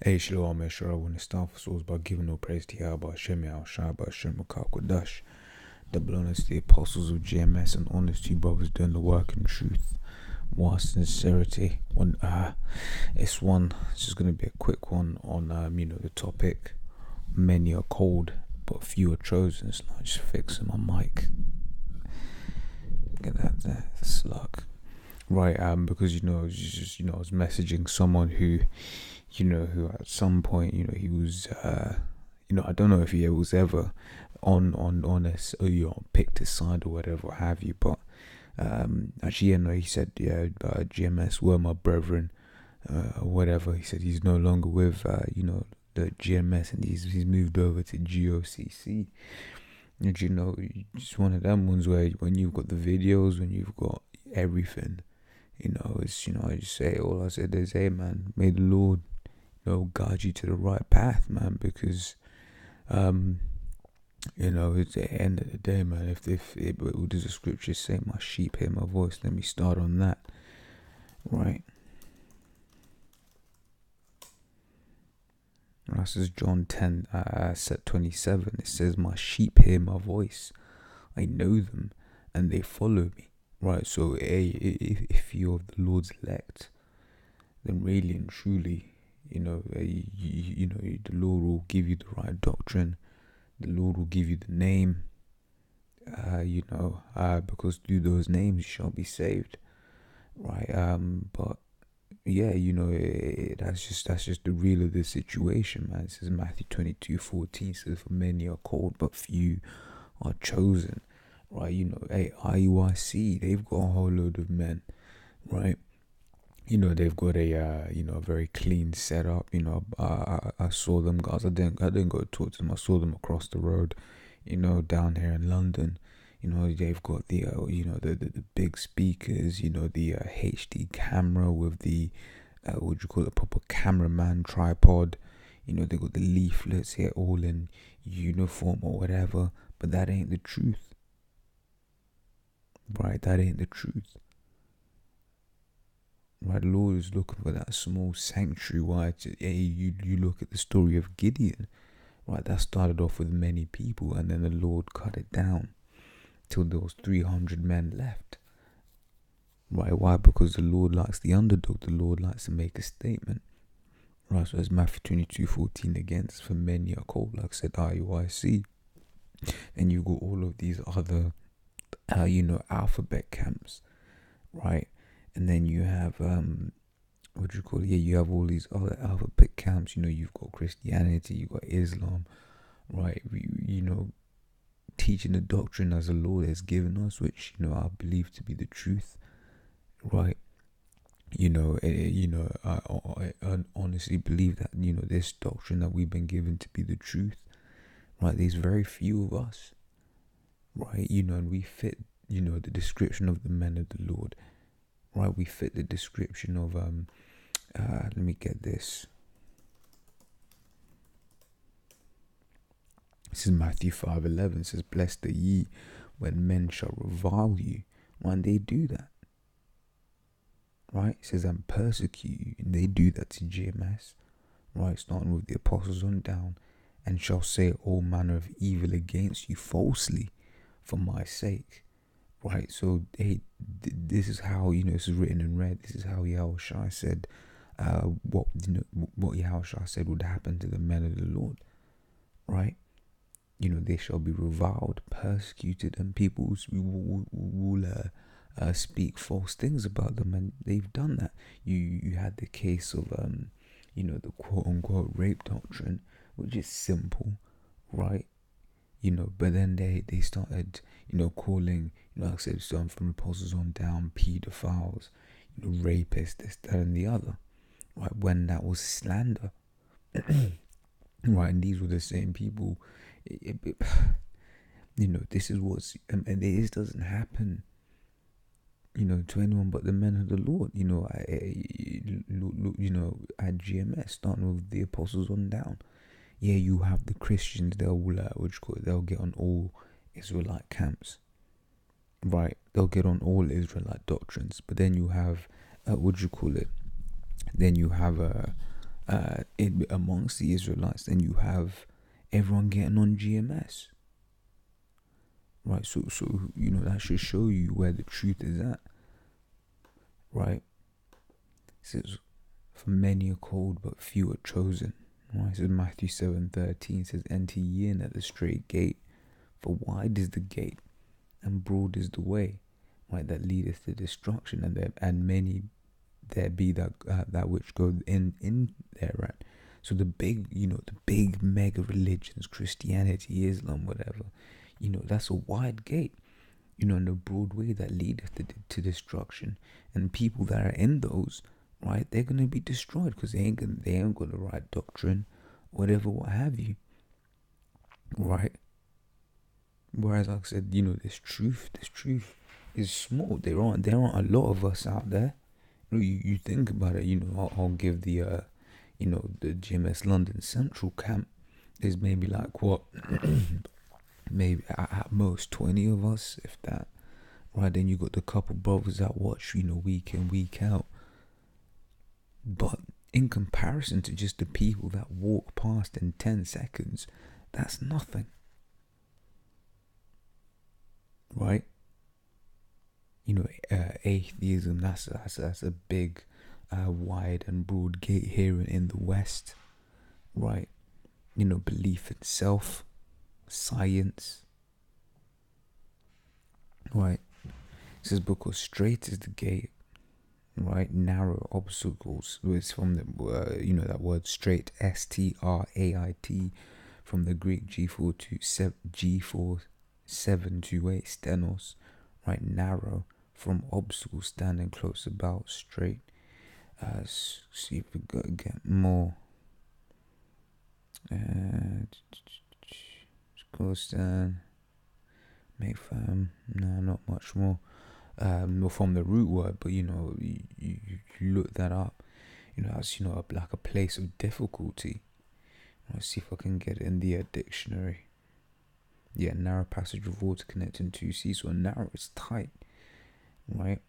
Hey, Shalom, I want to start first was by giving no praise to Yahweh, Hashem, Yahushua, Hashem, Kodash, double honors to the apostles of GMS, and honors to you brothers doing the work in truth, more sincerity. It's just going to be a quick one on, the topic. Many are called, but few are chosen. It's not just fixing my mic. Get that there, slug. Right, because, I was messaging someone who at some point, he was, I don't know if he was ever on this, picked his side or whatever, have you, but, actually, he said, GMS were my brethren, whatever. He said he's no longer with, the GMS, and he's moved over to GOCC. And, it's one of them ones where when you've got the videos, when you've got everything, it's, I just say, all I said is, hey, man, may the Lord, guide you to the right path, man, because, it's at the end of the day, man, what does the scripture say? My sheep hear my voice. Let me start on that, right? This is John 10, set 27. It says, my sheep hear my voice. I know them, and they follow me. Right, so if you're of the Lord's elect, then really and truly, the Lord will give you the right doctrine. The Lord will give you the name. Because through those names you shall be saved. Right, but yeah, that's just the real of the situation, man. It says Matthew 22:14 says, for many are called, but few are chosen. Right, IUIC, they've got a whole load of men, right? They've got a very clean setup. I saw them guys. I didn't go talk to them. I saw them across the road, down here in London. They've got the the big speakers. The HD camera with the proper cameraman tripod. They got the leaflets here, all in uniform or whatever. But that ain't the truth. Right, that ain't the truth. Right, the Lord is looking for that small sanctuary. Right, you look at the story of Gideon. Right, that started off with many people, and then the Lord cut it down till there was 300 men left. Right, why? Because the Lord likes the underdog. The Lord likes to make a statement. Right, so it's Matthew 22:14 again. For many are called, like I said, IUIC, and you got all of these other alphabet camps, right? And then you have you have all these other alphabet camps. You've got Christianity, you've got Islam, right? Teaching the doctrine as the Lord has given us, which I believe to be the truth, right? I honestly believe that this doctrine that we've been given to be the truth, right? There's very few of us, right? And we fit, the description of the men of the Lord, right? We fit the description of, let me get this. This is Matthew 5:11. It says, blessed are ye when men shall revile you. When they do that, right? It says, and persecute you. And they do that to GMS, right? Starting with the apostles on down, and shall say all manner of evil against you falsely for my sake, right? So, hey, this is how, this is written in red. This is how Yahushua said, what Yahushua said would happen to the men of the Lord, right? They shall be reviled, persecuted, and people will speak false things about them, and they've done that. You had the case of, the quote-unquote rape doctrine, which is simple, right? But then they started, calling, like I said, some from apostles on down, pedophiles, rapists, this, that, and the other, right? When that was slander, right? And these were the same people. This is what's, and this doesn't happen, to anyone but the men of the Lord. At GMS, starting with the apostles on down. Yeah, you have the Christians, they'll get on all Israelite camps, right? They'll get on all Israelite doctrines, but then you have, then you have amongst the Israelites, then you have everyone getting on GMS. Right, so that should show you where the truth is at. Right? It says, for many are called, but few are chosen. Right? It says Matthew 7:13 says, enter ye in at the straight gate, for wide is the gate, and broad is the way, right, that leadeth to destruction, and many there be that which go in there, right? So the big mega religions, Christianity, Islam, whatever, that's a wide gate, and a broad way that leadeth to destruction, and people that are in those, right, they're gonna be destroyed because they ain't got the right doctrine, whatever, what have you, right? Whereas, like I said, this truth is small. There aren't a lot of us out there. You think about it. I'll give the the GMSLondonCentral camp. There's maybe like what, maybe at most 20 of us, if that. Right, then you got the couple brothers that watch, week in, week out. But in comparison to just the people that walk past in 10 seconds, that's nothing. Right? Atheism, that's a big, wide and broad gate here in the West. Right? Belief in self, science. Right? It says, because straight is the gate, right, narrow obstacles. It's from the that word straight, strait, from the Greek G4728, stenos, right, narrow, from obstacles standing close about, straight. See if we gotta get more. Goes down, make firm. No, not much more. From the root word, but you look that up. That's like a place of difficulty. Let's see if I can get it in the dictionary. Yeah, narrow passage of water connecting two seas. So narrow is tight, right?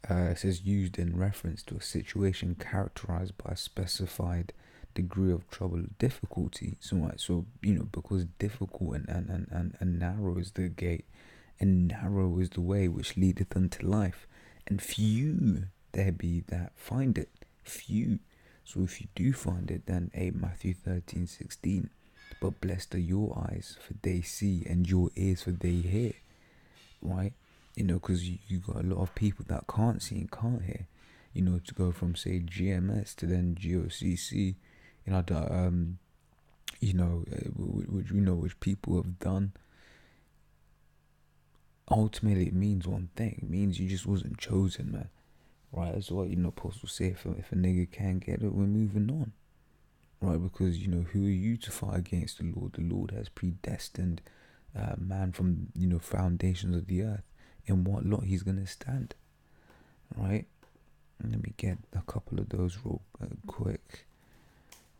It says used in reference to a situation characterized by a specified degree of trouble or difficulty. So right, because difficult and narrow is the gate, and narrow is the way which leadeth unto life, and few there be that find it. Few. So if you do find it, then Matthew 13:16. But blessed are your eyes, for they see, and your ears, for they hear. Right? Because you got a lot of people that can't see and can't hear. To go from, say, GMS to then GOCC, which people have done. Ultimately, it means one thing. It means you just wasn't chosen, man. Right? That's what Apostle say. If a nigga can't get it, we're moving on. Right? Because who are you to fight against the Lord? The Lord has predestined man from foundations of the earth. In what lot he's gonna stand. Right? Let me get a couple of those real quick.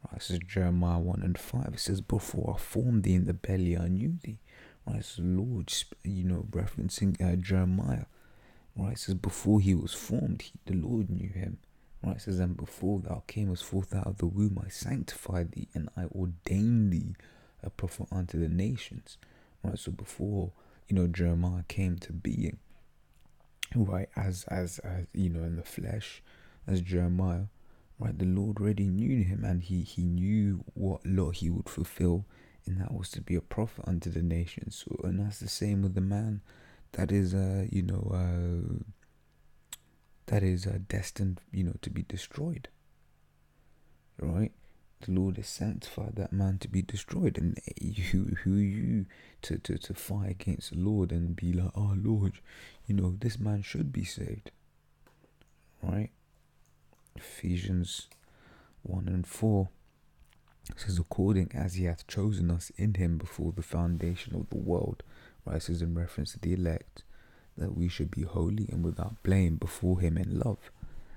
Right? This is Jeremiah 1:5. It says, "Before I formed thee in the belly, I knew thee." Right, so the Lord, referencing Jeremiah. Right, it says, before he was formed, the Lord knew him. Right, it says, and before thou camest forth out of the womb, I sanctified thee, and I ordained thee a prophet unto the nations. Right, so before Jeremiah came to being, right, as in the flesh, as Jeremiah, right, the Lord already knew him, and he knew what lot he would fulfill. And that was to be a prophet unto the nations. So, and that's the same with the man that is, destined, to be destroyed. Right? The Lord has sanctified that man to be destroyed. And who are you to fight against the Lord and be like, oh Lord, this man should be saved. Right? Ephesians 1:4. It says, according as he hath chosen us in him before the foundation of the world. Right, it says in reference to the elect, that we should be holy and without blame before him in love,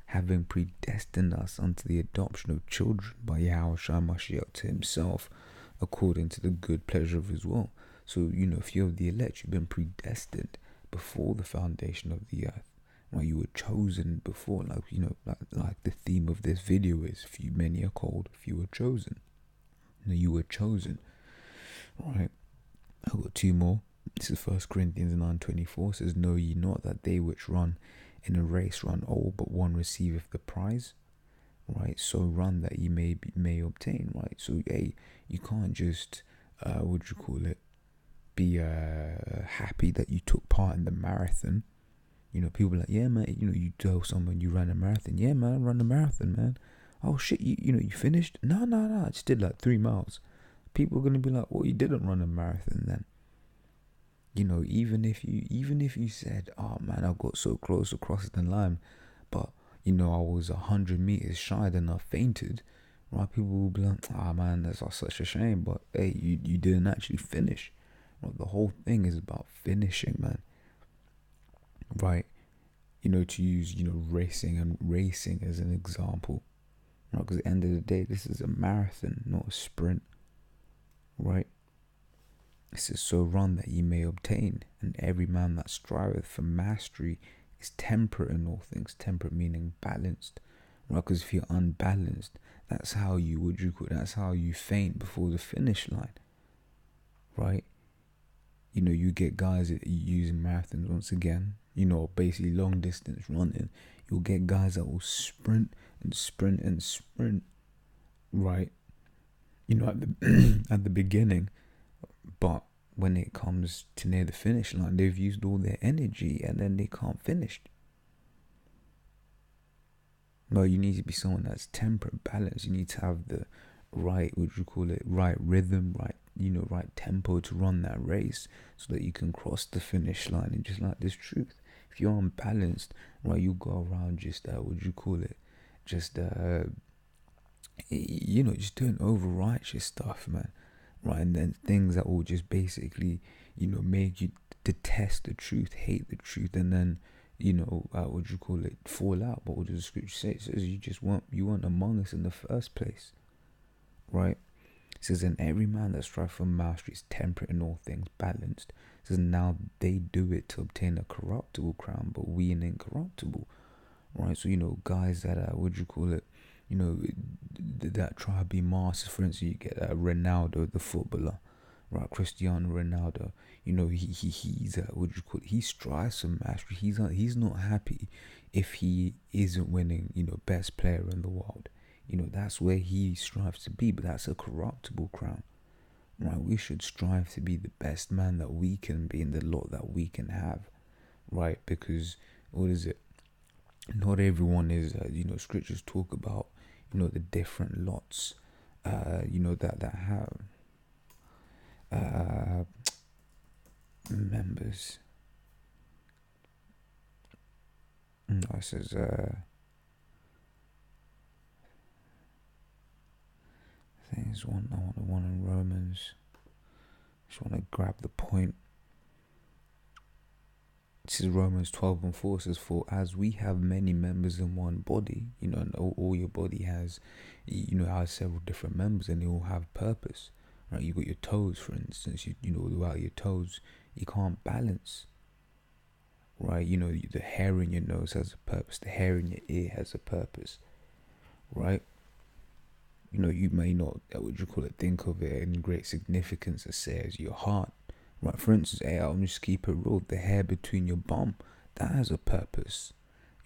having predestined us unto the adoption of children by Yahushua Mashiach to himself, according to the good pleasure of his will. So, if you're the elect, you've been predestined before the foundation of the earth. right? You were chosen before, like, you know, like the theme of this video is, many are called, few were chosen. You know, you were chosen, right? I've got two more. This is 1 Corinthians 9:24. Says, know ye not that they which run in a race run all, but one receiveth the prize, right? So run that ye may obtain, right? So you can't just be happy that you took part in the marathon. You know, people are like, yeah, man, you know, you tell someone you ran a marathon. Yeah, man, I run a marathon, man. Oh, shit, you know, you finished? No, I just did like 3 miles. People are going to be like, well, you didn't run a marathon then. You know, even if you said, oh, man, I got so close to crossing the line, but, you know, I was 100 meters shy and I fainted, right? People will be like, oh, man, that's such a shame. But, hey, you didn't actually finish. Right? The whole thing is about finishing, man. Right? You know, to use, you know, racing as an example. Right? Because at the end of the day, this is a marathon, not a sprint. Right? It says, so run that ye may obtain, and every man that striveth for mastery is temperate in all things. Temperate meaning balanced. Right? Because if you're unbalanced, that's how that's how you faint before the finish line. Right? You know, you get guys that using marathons once again, you know, basically long distance running. You'll get guys that will sprint, right? You know, at the at the beginning, but when it comes to near the finish line, they've used all their energy and then they can't finish. No, you need to be someone that's temperate, balanced. You need to have the right, right rhythm, right tempo to run that race so that you can cross the finish line. And just like this truth, if you're unbalanced, right, you go around just just doing over righteous stuff, man, right? And then things that will just basically, you know, make you detest the truth, hate the truth, and then, you know, fall out. But what does the scripture say? It says you weren't among us in the first place, right? It says, and every man that strives for mastery is temperate in all things, balanced. It says, now they do it to obtain a corruptible crown, but we an incorruptible, right? So, you know, guys that you know, that try to be masters. For instance, you get Ronaldo, the footballer, right? Cristiano Ronaldo. You know, he's he strives for mastery. He's not happy if he isn't winning, you know, best player in the world. You know, that's where he strives to be, but that's a corruptible crown, right? We should strive to be the best man that we can be in the lot that we can have, right? Because what is it? Not everyone is, you know, scriptures talk about, you know, the different lots, you know, that have members. No, it says, I think it's one in Romans. Just want to grab the point. This is Romans 12:4. Says, for as we have many members in one body, you know, and all your body has, you know, has several different members, and they all have purpose, right? You got your toes, for instance. You know, without your toes, you can't balance, right? You know, the hair in your nose has a purpose. The hair in your ear has a purpose, right? You know, you may not, think of it in great significance as, say, as your heart, right? For instance, I'll just keep it real. The hair between your bum, that has a purpose.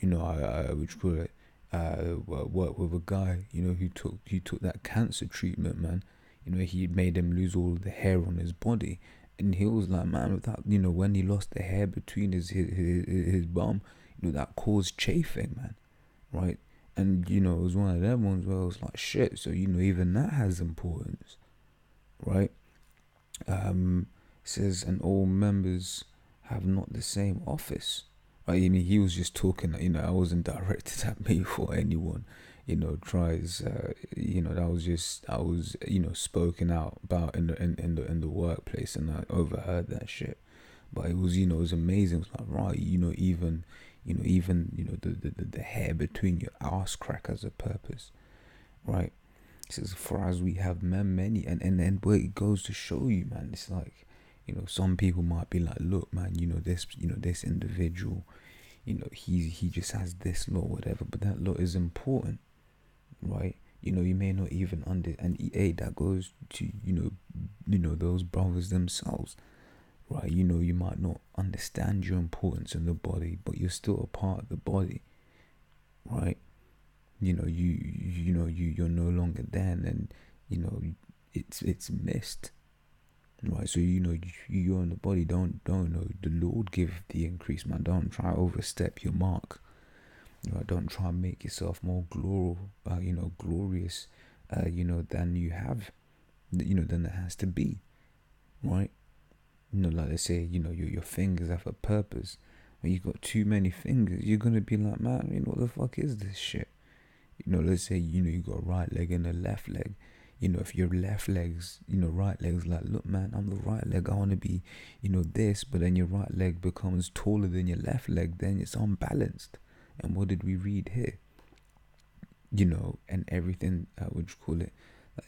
You know, I worked with a guy, you know, who took that cancer treatment, man. You know, he made him lose all the hair on his body, and he was like, man, without, you know, when he lost the hair between his bum, you know, that caused chafing, man, right? And, you know, it was one of them ones where I was like, shit, so, you know, even that has importance, right? It says, and all members have not the same office, right? I mean, he was just talking, you know, I wasn't directed at me for anyone, you know, tries, you know, I was, you know, spoken out about in the workplace, and I overheard that shit. But it was, you know, it was amazing. It was like, right, you know, even the hair between your ass crack has a purpose, right? It says, for as we have many, and then where it goes to show you, man, it's like, you know, some people might be like, look, man, you know, this individual, he just has this law, whatever, but that law is important, right? You may not even and that goes to those brothers themselves, right? You might not understand your importance in the body, but you're still a part of the body, right? You're no longer there, and then it's missed, right? So you're in the body. Don't know the Lord give the increase, man. Don't try to overstep your mark. Don't try and make yourself more glorious, than you have, than it has to be, right? Like they say, your fingers have a purpose. When you got too many fingers, you're gonna be like, man, what the fuck is this shit? Let's say, you got a right leg and a left leg. If your left leg's, right leg's like, look, man, I'm the right leg, I want to be, this, but then your right leg becomes taller than your left leg, then it's unbalanced. And what did we read here? And everything,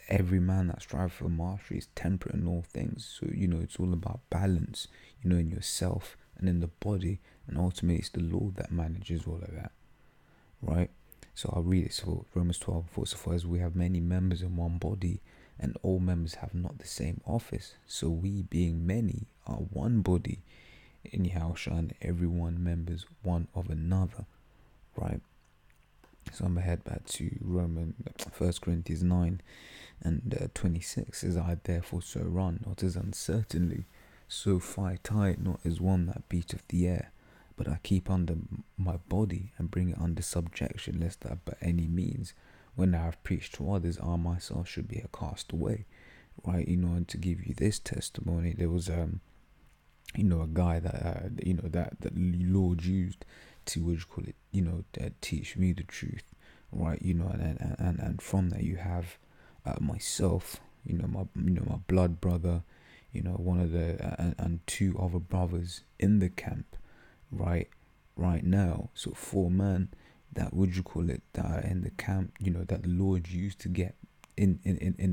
every man that strives for mastery is temperate in all things. So, it's all about balance, in yourself and in the body. And ultimately, it's the Lord that manages all of that, right? So I'll read it. So Romans 12:4, so far as we have many members in one body, and all members have not the same office, so we, being many, are one body in Yahushua, and everyone members one of another, right? So I'm gonna head back to 1 Corinthians 9 and 26. Says, I therefore so run, not as uncertainly, so fight I, not as one that beateth the air, but I keep under my body and bring it under subjection, lest that by any means, when I have preached to others, I myself should be a castaway, right? And to give you this testimony, there was a guy that that the Lord used to teach me the truth, right? And from that you have myself, my blood brother, one of the and two other brothers in the camp, right now. So 4 men that that are in the camp, that the Lord used to get in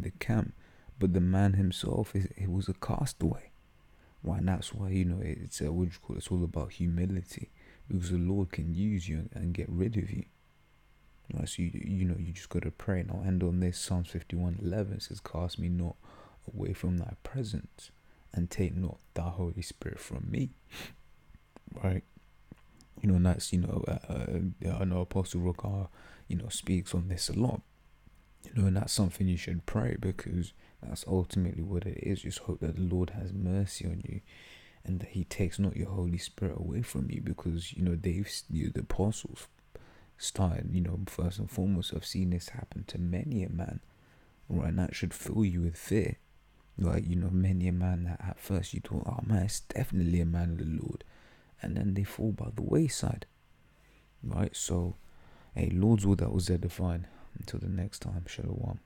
the camp, but the man himself he was a castaway, right? And that's why it's it's all about humility, because the Lord can use you and get rid of you, right? So you just got to pray. And I'll end on this. Psalms 51:11 says, cast me not away from thy presence, and take not thy Holy Spirit from me, right? And that's, I know Apostle Rokar, speaks on this a lot, and that's something you should pray, because that's ultimately what it is. Just hope that the Lord has mercy on you, and that he takes not your Holy Spirit away from you, because, the apostles started, first and foremost, I've seen this happen to many a man, right? And that should fill you with fear, right? Many a man that at first you thought, oh man, it's definitely a man of the Lord, and then they fall by the wayside, right? So, hey, Lord's will that was edifying. Until the next time, Shalom.